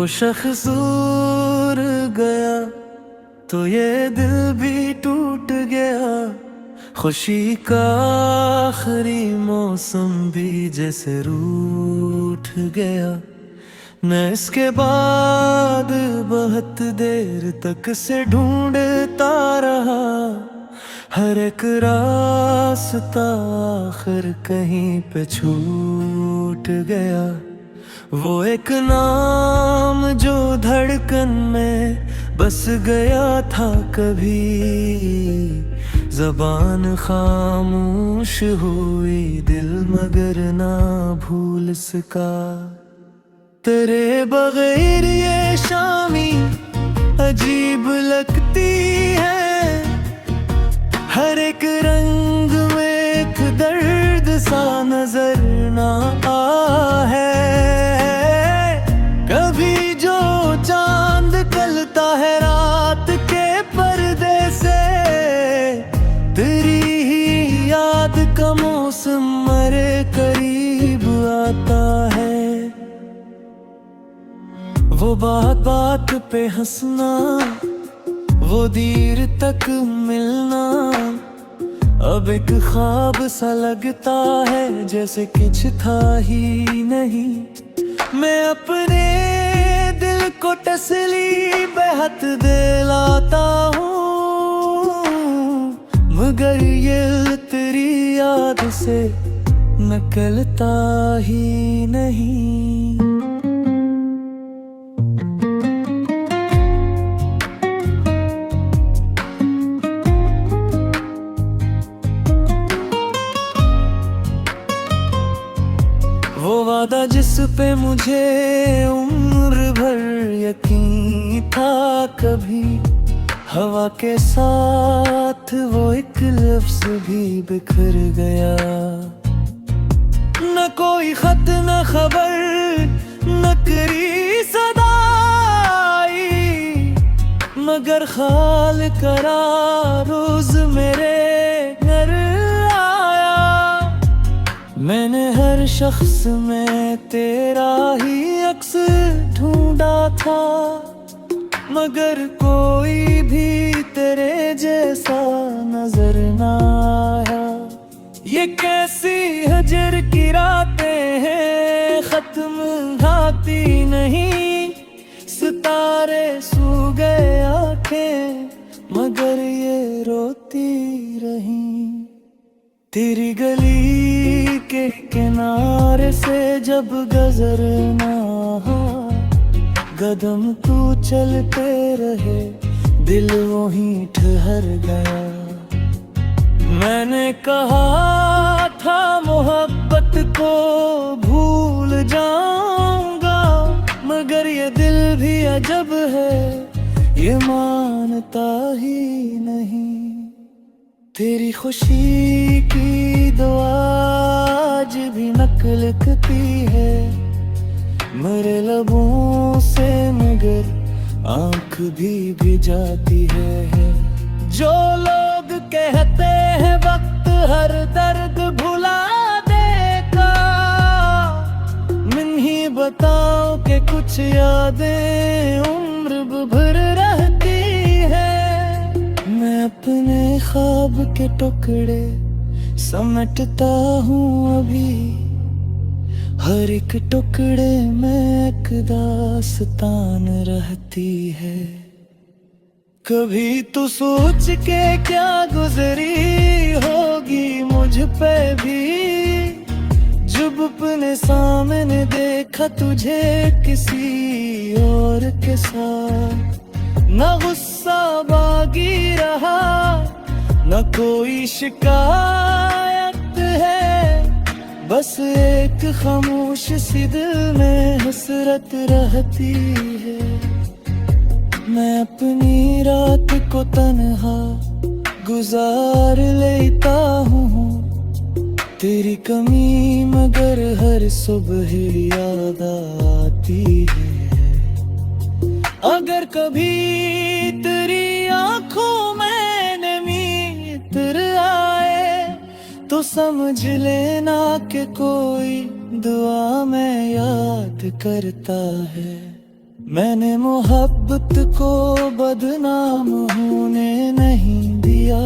वो शख्स दूर गया तो ये दिल भी टूट गया। खुशी का आखिरी मौसम भी जैसे रूठ गया। मैं इसके बाद बहुत देर तक से ढूंढता रहा, हर एक रास्ता आखिर कहीं पे छूट गया। वो एक नाम जो धड़कन में बस गया था कभी, ज़बान खामोश हुई दिल मगर ना भूल सका। तेरे बगैर ये शामी अजीब लगती है, हर एक रंग में एक दर्द सा नजर ना आ है। कभी जो चांद कलता है रात के पर्दे से, तेरी ही याद का मौसम मेरे करीब आता है। वो बात बात पे हंसना, वो देर तक मिलना, अब एक ख्वाब सा लगता है जैसे कुछ था ही नहीं। मैं अपने दिल को तसली बेहद दिलाता हूँ, मगर ये तेरी याद से निकलता ही नहीं। वो वादा जिस पे मुझे उम्र भर यकीन था, कभी हवा के साथ वो एक लफ्ज़ भी बिखर गया। न कोई खत न खबर न करी सदाई, मगर ख्याल करा रोज मेरे घर आया। मैंने हर शख्स में तेरा ही अक्स ढूंढा था, मगर कोई भी तेरे जैसा नजर ना आया। ये कैसी हजर की रातें हैं, खत्म होती नहीं। सितारे सो गए आंखें, मगर ये रोती रही। तेरी गली के किनारे से जब गुजरना, कदम तू चलते रहे, दिल वहीं ठहर गया। मैंने कहा था मोहब्बत को भूल जाऊंगा, मगर ये दिल भी अजब है, ये मानता ही नहीं। तेरी खुशी की दुआ आज भी नकलती है मेरे लबों से, मगर आँख भी जाती है। जो लोग कहते हैं वक्त हर दर्द भुला देगा, मैं ही बताऊं कि कुछ यादें उम्र भर रहती है। मैं अपने ख्वाब के टुकड़े समेटता हूँ अभी, हर एक टुकड़े में एक दास्तान रहती है। कभी तो सोच के क्या गुजरी होगी मुझ पे भी, जब अपने सामने देखा तुझे किसी और के साथ। न गुस्सा बागी रहा, न कोई शिकायत है, बस एक खामोश सी दिल में हसरत रहती है। मैं अपनी रात को तन्हा गुजार लेता हूँ, तेरी कमी मगर हर सुबह याद आती है। अगर कभी तेरी आंखों में नमी इतर आए, तो समझ लेना कि कोई दुआ में याद करता है। मैंने मोहब्बत को बदनाम होने नहीं दिया।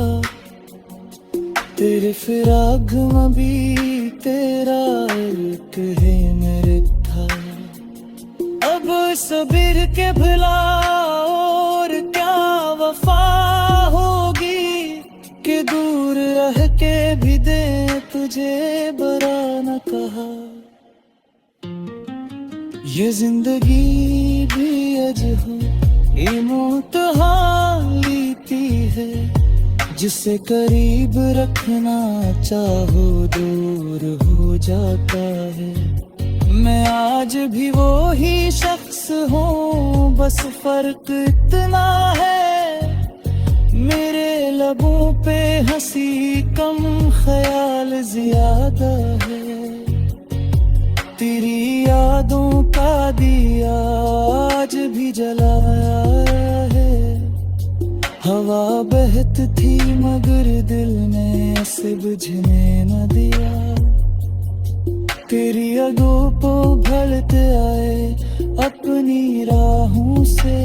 तेरे फिराक में भी तेरा इर्क है मेरे था। अब सबीर के भला और क्या वफा होगी कि दूर रह के भी दे तुझे बरा न कहा। ये जिंदगी भी अजब ये मौत हालीती है। जिसे करीब रखना चाहो दूर हो जाता है। मैं आज भी वो ही शख्स हूँ, बस फर्क इतना है मेरे लबों पे हंसी कम ख्याल ज्यादा है। तेरी यादों का दिया आज भी जलाया है। हवा बहत थी मगर दिल ने ऐसे बुझने न दिया। तेरी अदों को भड़ते आए अपनी राहों से,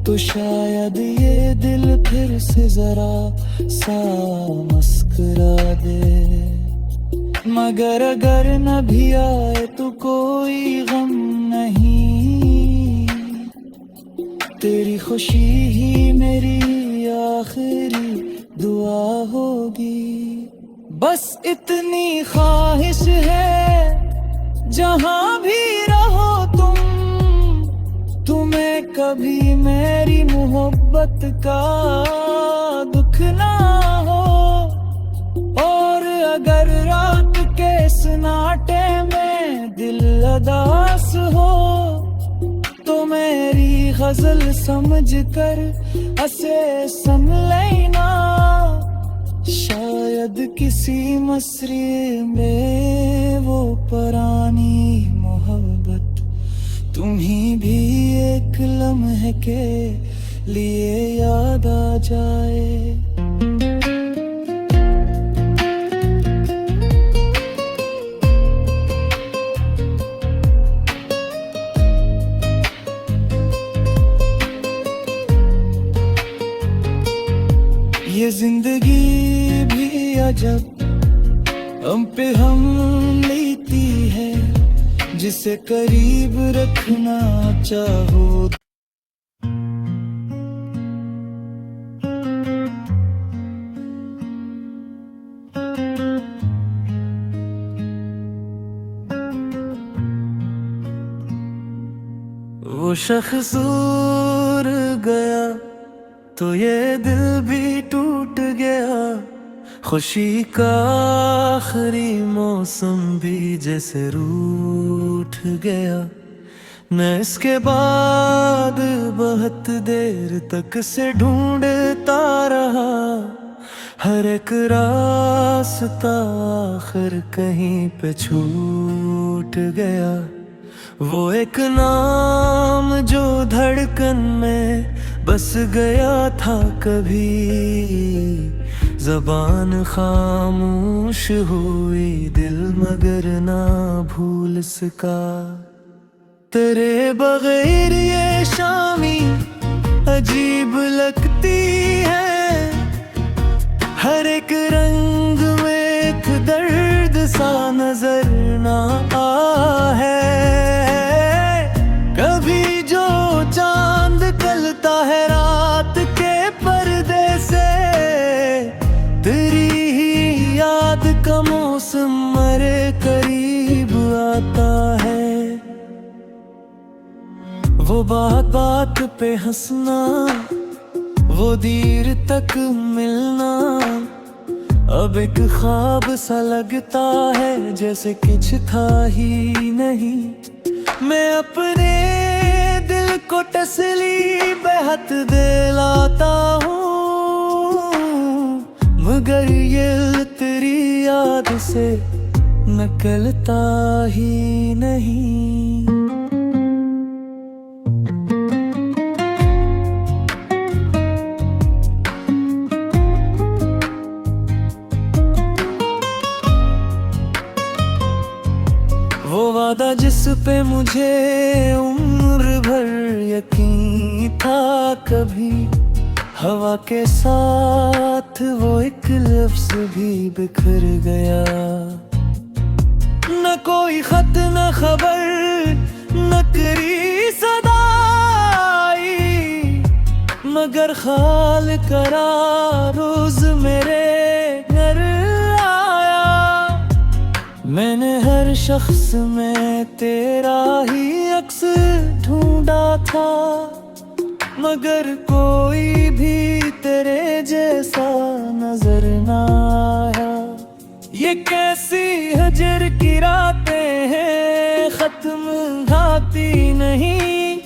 तो शायद ये दिल फिर से जरा सा मुस्कुरा दे। मगर अगर न भी आए तो कोई गम नहीं, तेरी खुशी ही मेरी आखिरी दुआ होगी। बस इतनी ख्वाहिश है जहां भी रहो तुम्हें कभी मेरी मोहब्बत का दुख ना हो। और अगर रात के सन्नाटे में दिल उदास हो तो मेरी गजल समझ कर हंसे सुन लेना। शायद किसी मसरे में वो पुरानी मोहब्बत तुम्हीं भी एक लम्हे के लिए याद आ जाए। ये जिंदगी भी अजब हम पे हम लेती है। जिसे करीब रखना चाहो वो शख्स दूर गया तो ये दिल भी टूट गया। खुशी का आखिरी मौसम भी जैसे रूठ गया। मैं इसके बाद बहुत देर तक से ढूंढता रहा। हर एक रास्ता आखिर कहीं पे छूट गया। वो एक नाम जो धड़कन में बस गया था कभी, ज़बान खामोश हुई दिल मगर ना भूल सका। तेरे बगैर ये शामी अजीब लगती है। हर एक रंग में एक दर्द सा नजर ना आ है। कभी जो चांद कलता है रात के पर्दे से, तेरी ही याद का मौसम मेरे करीब आता है। वो बात बात पे हंसना, वो देर तक मिलना, अब एक ख्वाब सा लगता है जैसे कुछ था ही नहीं। मैं अपने दिल को तसली बेहद दिलाता हूँ, मगर ये तेरी याद से निकलता ही नहीं। वो वादा जिस पे मुझे उम्र उम्र भर यकीन था कभी हवा के साथ वो एक लफ्ज़ भी बिखर गया। न कोई खत न खबर न करी सदाई, मगर ख्याल करा रोज मेरे घर आया। मैंने हर शख्स में तेरा ही अक्स ढूंढा था, मगर कोई भी तेरे जैसा नजर ना आया। ये कैसी हजर की रातें हैं, खत्म होती नहीं।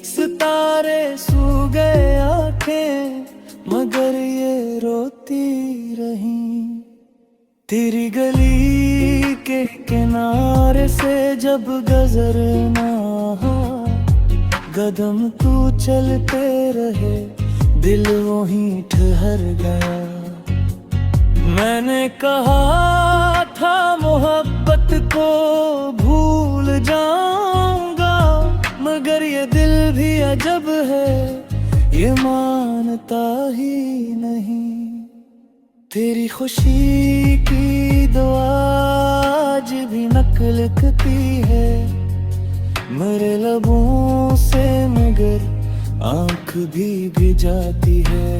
सितारे सो गए आंखें, मगर ये रोती रही। तेरी गली के किनारे से जब गुजरना, कदम तू चलते रहे, दिल वहीं ठहर गया। मैंने कहा था मोहब्बत को भूल जाऊंगा, मगर ये दिल भी अजब है, ये मानता ही नहीं। तेरी खुशी की दुआ आज भी नकल लिखती है मेरे लबों से, मगर आंख भी जाती है।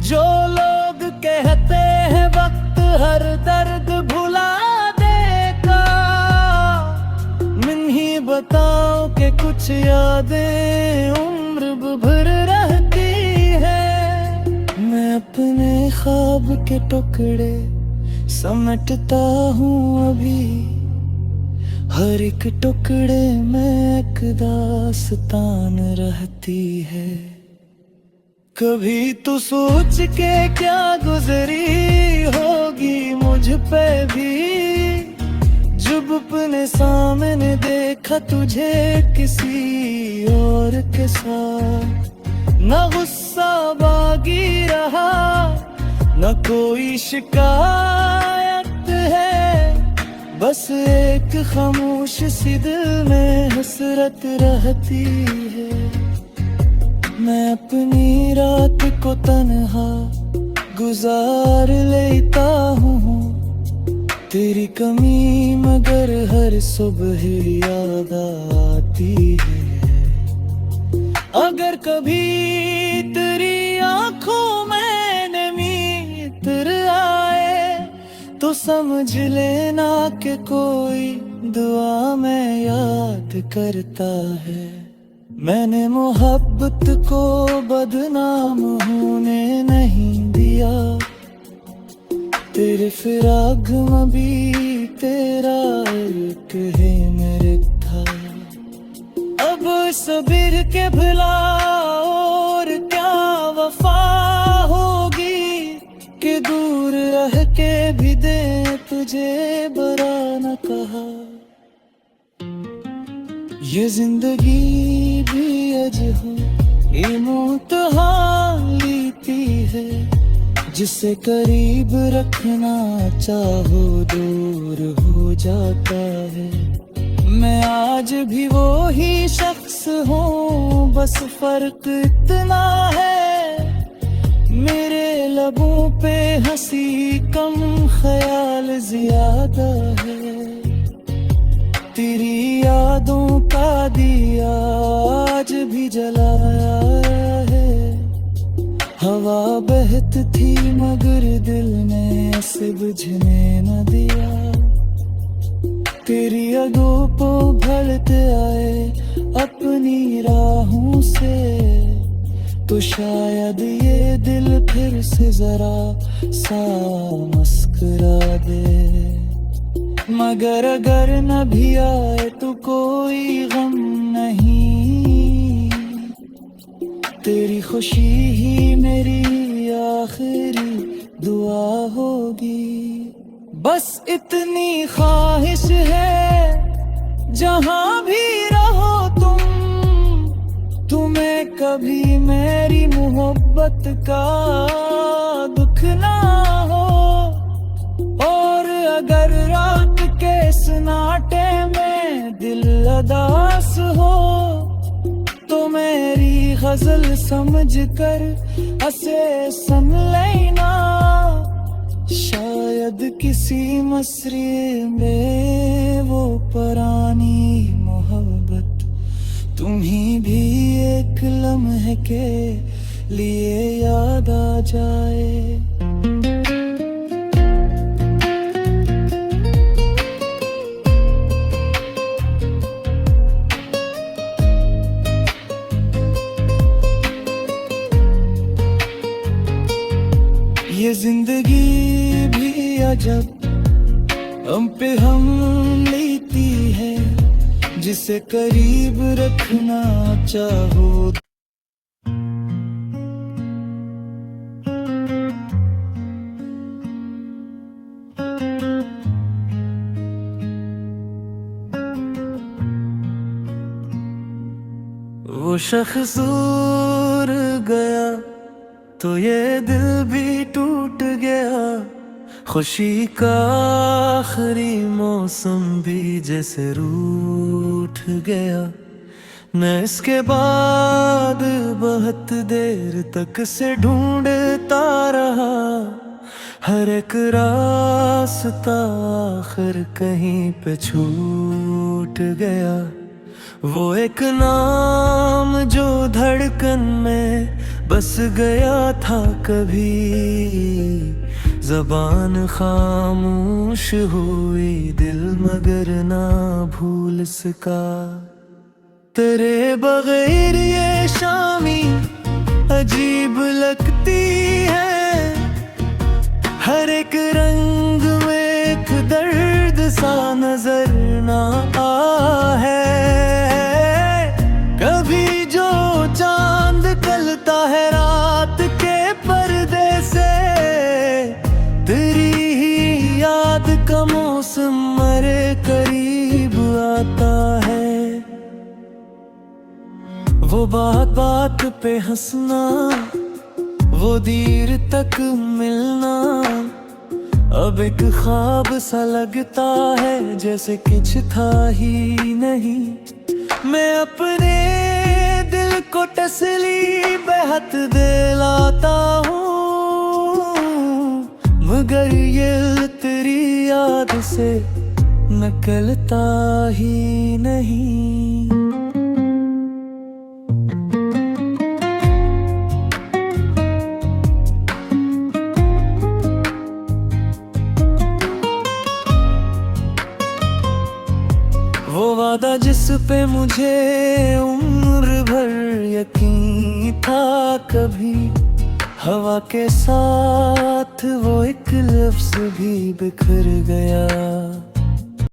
जो लोग कहते हैं वक्त हर दर्द भुला देगा, मैं ही बताऊं कि कुछ यादें उम्र भर रहती है। मैं अपने ख्वाब के टुकड़े समेटता हूँ अभी, हर एक टुकड़े में एक दास्तान रहती है। कभी तो सोच के क्या गुजरी होगी मुझ पे भी, जब अपने सामने देखा तुझे किसी और के साथ। न गुस्सा बागी रहा, न कोई शिकायत है, बस एक खामोश सी दिल में हसरत रहती है। मैं अपनी रात को तन्हा गुजार लेता हूँ, तेरी कमी मगर हर सुबह याद आती है। अगर कभी तेरी आंखों में नमी इतर आए, तो समझ लेना कि कोई दुआ में याद करता है। मैंने मोहब्बत को बदनाम होने नहीं दिया, तेरे फिराक में भी तेरा एक है मेरे था। अब सबीर के भुला और क्या वफा होगी, कि दूर रह के भी दे तुझे बरा न कहा। ये जिंदगी भी अजब ये मौत हालीती है, जिसे करीब रखना चाहो दूर हो जाता है। मैं आज भी वो ही शख्स हूँ, बस फर्क इतना है, मेरे लबों पे हंसी कम ख्याल ज्यादा है। तेरी यादों का दिया आज भी जलाया है, हवा बहत थी मगर दिल ने ऐसे बुझने न दिया। तेरी यादों को भरते आए अपनी राहों से, तो शायद ये दिल फिर से जरा सा मुस्कुरा दे। मगर अगर न भी आए तो कोई गम नहीं, तेरी खुशी ही मेरी आखिरी दुआ होगी। बस इतनी ख्वाहिश है जहां भी रहो तुम्हें कभी मेरी मोहब्बत का दुख ना हो। और अगर रात के सन्नाटे में दिल उदास हो, तो मेरी गजल समझ कर असे सुन लेना, शायद किसी मसरे में वो पुरानी मोहब्बत तुम्ही भी एक लम्हे के लिए याद आ जाए। ये जिंदगी भी अजब हम पे हम लेती है, जिसे करीब रखना चाहो। वो शख्स दूर गया तो ये दिल भी टूट गया, खुशी का आखिरी मौसम भी जैसे रूठ गया। मैं इसके बाद बहुत देर तक से ढूंढता रहा, हर एक रास्ता आखिर कहीं पे छूट गया। वो एक नाम जो धड़कन में बस गया था कभी, ज़बान खामोश हुई दिल मगर ना भूल सका। तेरे बगैर ये शामी अजीब लगती है, हर एक रंग में एक दर्द सा नजर ना आ है। कभी जो चांद कलता है रात के पर्दे से, तेरी ही याद का मौसम मेरे करीब आता है। वो बात बात पे हंसना, वो देर तक मिलना, अब एक ख्वाब सा लगता है जैसे कुछ था ही नहीं। मैं अपने दिल को तसली बेहद दिलाता हूँ, मगर ये तेरी याद से निकलता ही नहीं। वो वादा जिस पे मुझे उम्र भर यकीन था, कभी हवा के साथ वो एक लफ्ज़ भी बिखर गया।